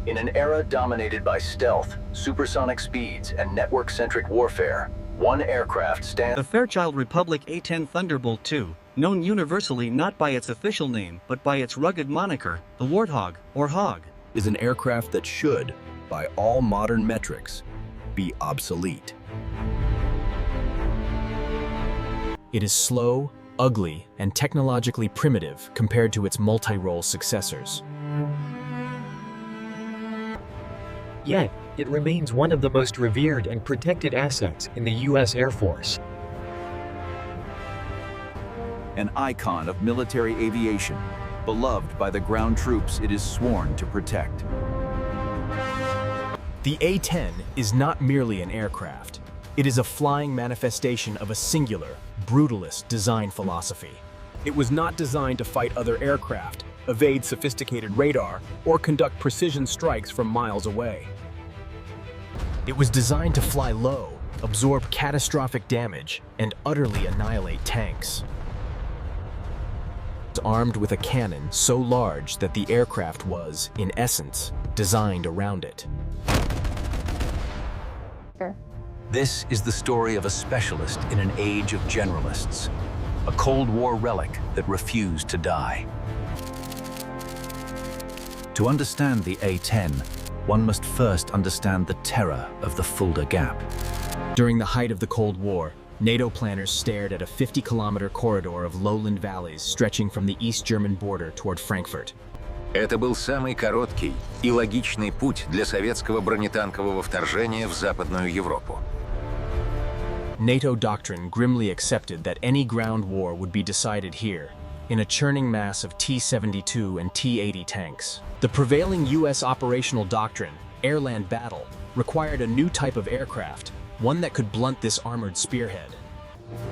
In an era dominated by stealth, supersonic speeds, and network-centric warfare, one aircraft stands. The Fairchild Republic A-10 Thunderbolt II, known universally not by its official name but by its rugged moniker, the Warthog, or Hog, is an aircraft that should, by all modern metrics, be obsolete. It is slow, ugly, and technologically primitive compared to its multi-role successors. Yet, it remains one of the most revered and protected assets in the U.S. Air Force. An icon of military aviation, beloved by the ground troops it is sworn to protect. The A-10 is not merely an aircraft. It is a flying manifestation of a singular, brutalist design philosophy. It was not designed to fight other aircraft, evade sophisticated radar, or conduct precision strikes from miles away. It was designed to fly low, absorb catastrophic damage, and utterly annihilate tanks. It was armed with a cannon so large that the aircraft was, in essence, designed around it. This is the story of a specialist in an age of generalists, a Cold War relic that refused to die. To understand the A-10, one must first understand the terror of the Fulda Gap. During the height of the Cold War, NATO planners stared at a 50-kilometer corridor of lowland valleys stretching from the East German border toward Frankfurt. Это был самый короткий и логичный путь для советского бронетанкового вторжения в Западную Европу. NATO doctrine grimly accepted that any ground war would be decided here, in a churning mass of T-72 and T-80 tanks. The prevailing U.S. operational doctrine, air-land battle, required a new type of aircraft, one that could blunt this armored spearhead.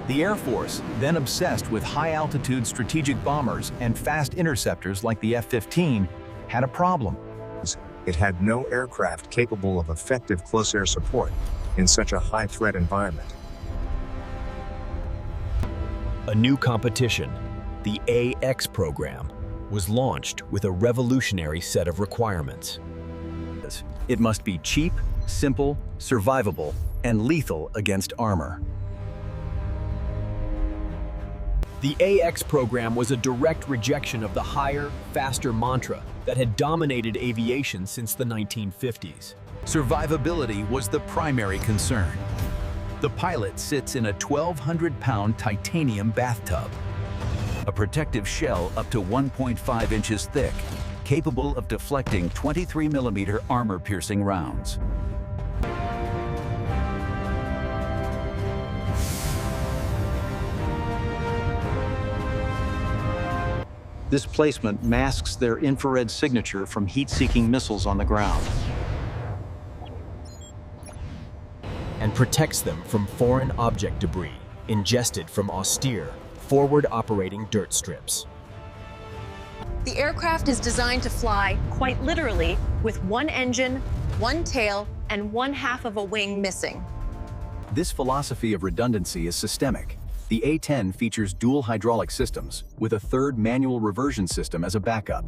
The Air Force, then obsessed with high-altitude strategic bombers and fast interceptors like the F-15, had a problem. It had no aircraft capable of effective close air support in such a high-threat environment. A new competition, the AX program, was launched with a revolutionary set of requirements. It must be cheap, simple, survivable, and lethal against armor. The AX program was a direct rejection of the higher, faster mantra that had dominated aviation since the 1950s. Survivability was the primary concern. The pilot sits in a 1,200-pound titanium bathtub, a protective shell up to 1.5 inches thick, capable of deflecting 23mm armor-piercing rounds. This placement masks their infrared signature from heat-seeking missiles on the ground and protects them from foreign object debris ingested from austere, forward-operating dirt strips. The aircraft is designed to fly, quite literally, with one engine, one tail, and one half of a wing missing. This philosophy of redundancy is systemic. The A-10 features dual hydraulic systems, with a third manual reversion system as a backup.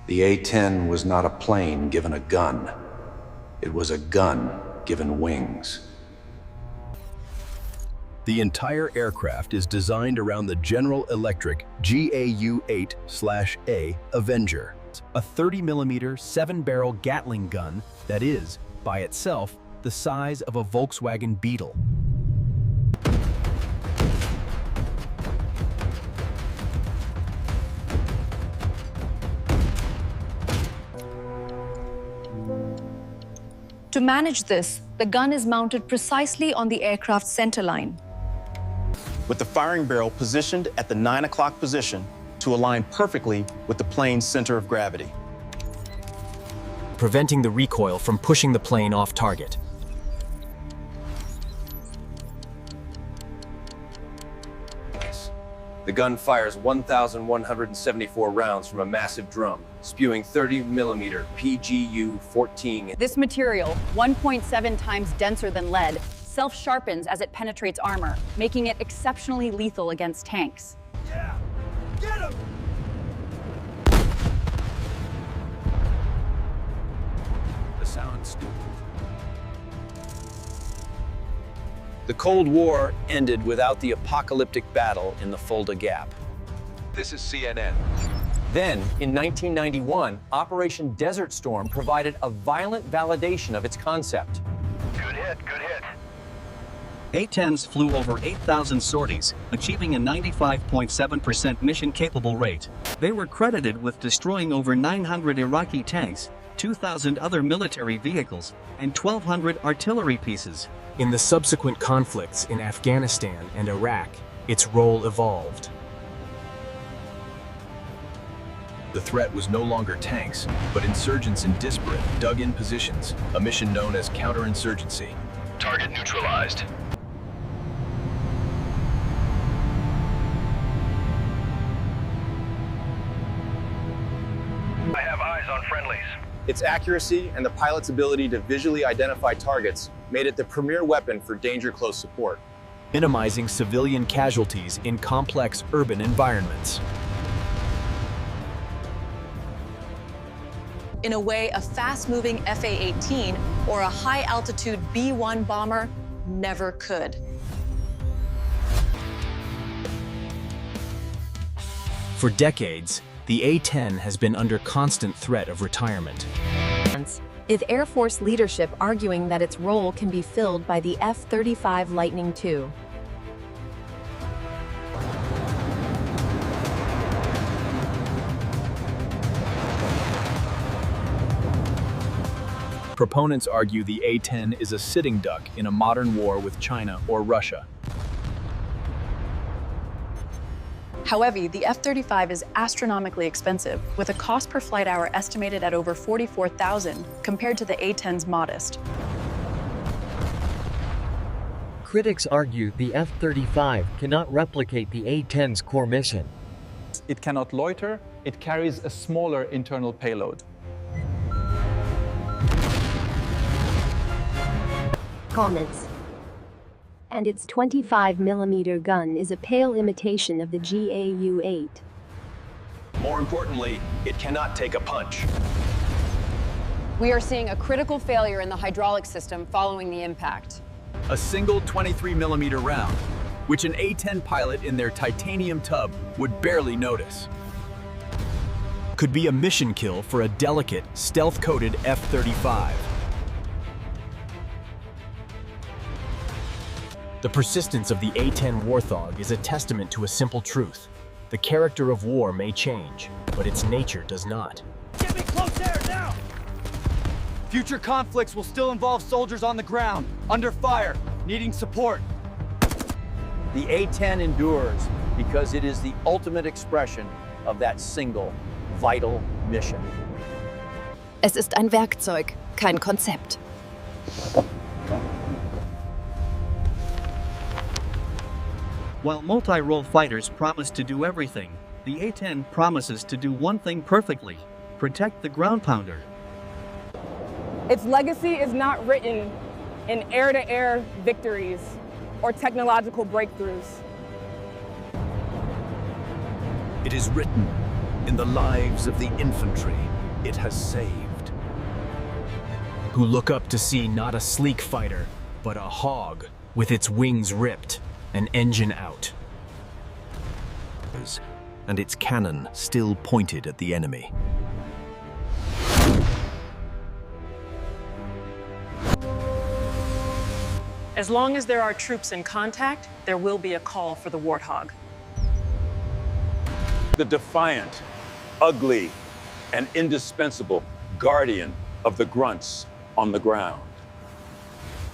The A-10 was not a plane given a gun. It was a gun given wings. The entire aircraft is designed around the General Electric GAU-8/A Avenger, a 30mm 7-barrel Gatling gun that is, by itself, the size of a Volkswagen Beetle. To manage this, the gun is mounted precisely on the aircraft's centerline, with the firing barrel positioned at the 9 o'clock position to align perfectly with the plane's center of gravity, preventing the recoil from pushing the plane off target. The gun fires 1,174 rounds from a massive drum, spewing 30mm PGU-14. This material, 1.7 times denser than lead, self-sharpens as it penetrates armor, making it exceptionally lethal against tanks. Yeah! Get him! The sound stupid. The Cold War ended without the apocalyptic battle in the Fulda Gap. This is CNN. Then, in 1991, Operation Desert Storm provided a violent validation of its concept. Good hit, good hit. A-10s flew over 8,000 sorties, achieving a 95.7% mission-capable rate. They were credited with destroying over 900 Iraqi tanks, 2,000 other military vehicles, and 1,200 artillery pieces. In the subsequent conflicts in Afghanistan and Iraq, its role evolved. The threat was no longer tanks, but insurgents in disparate, dug-in positions, a mission known as counterinsurgency. Target neutralized. I have eyes on friendlies. Its accuracy and the pilot's ability to visually identify targets made it the premier weapon for danger close support, minimizing civilian casualties in complex urban environments. In a way, a fast-moving FA-18 or a high-altitude B-1 bomber never could. For decades, the A-10 has been under constant threat of retirement. With Air Force leadership arguing that its role can be filled by the F-35 Lightning II. Proponents argue the A-10 is a sitting duck in a modern war with China or Russia. However, the F-35 is astronomically expensive, with a cost per flight hour estimated at over $44,000, compared to the A-10's modest. Critics argue the F-35 cannot replicate the A-10's core mission. It cannot loiter, it carries a smaller internal payload. Comments. And its 25mm gun is a pale imitation of the GAU-8. More importantly, it cannot take a punch. We are seeing a critical failure in the hydraulic system following the impact. A single 23mm round, which an A-10 pilot in their titanium tub would barely notice. Could be a mission kill for a delicate, stealth-coated F-35. The persistence of the A-10 Warthog is a testament to a simple truth. The character of war may change, but its nature does not. Get me close air now! Future conflicts will still involve soldiers on the ground, under fire, needing support. The A-10 endures because it is the ultimate expression of that single, vital mission. Es ist ein Werkzeug, kein Konzept. While multi-role fighters promise to do everything, the A-10 promises to do one thing perfectly: protect the ground pounder. Its legacy is not written in air-to-air victories or technological breakthroughs. It is written in the lives of the infantry it has saved. Who look up to see not a sleek fighter, but a hog with its wings ripped, an engine out. And its cannon still pointed at the enemy. As long as there are troops in contact, there will be a call for the Warthog. The defiant, ugly, and indispensable guardian of the grunts on the ground.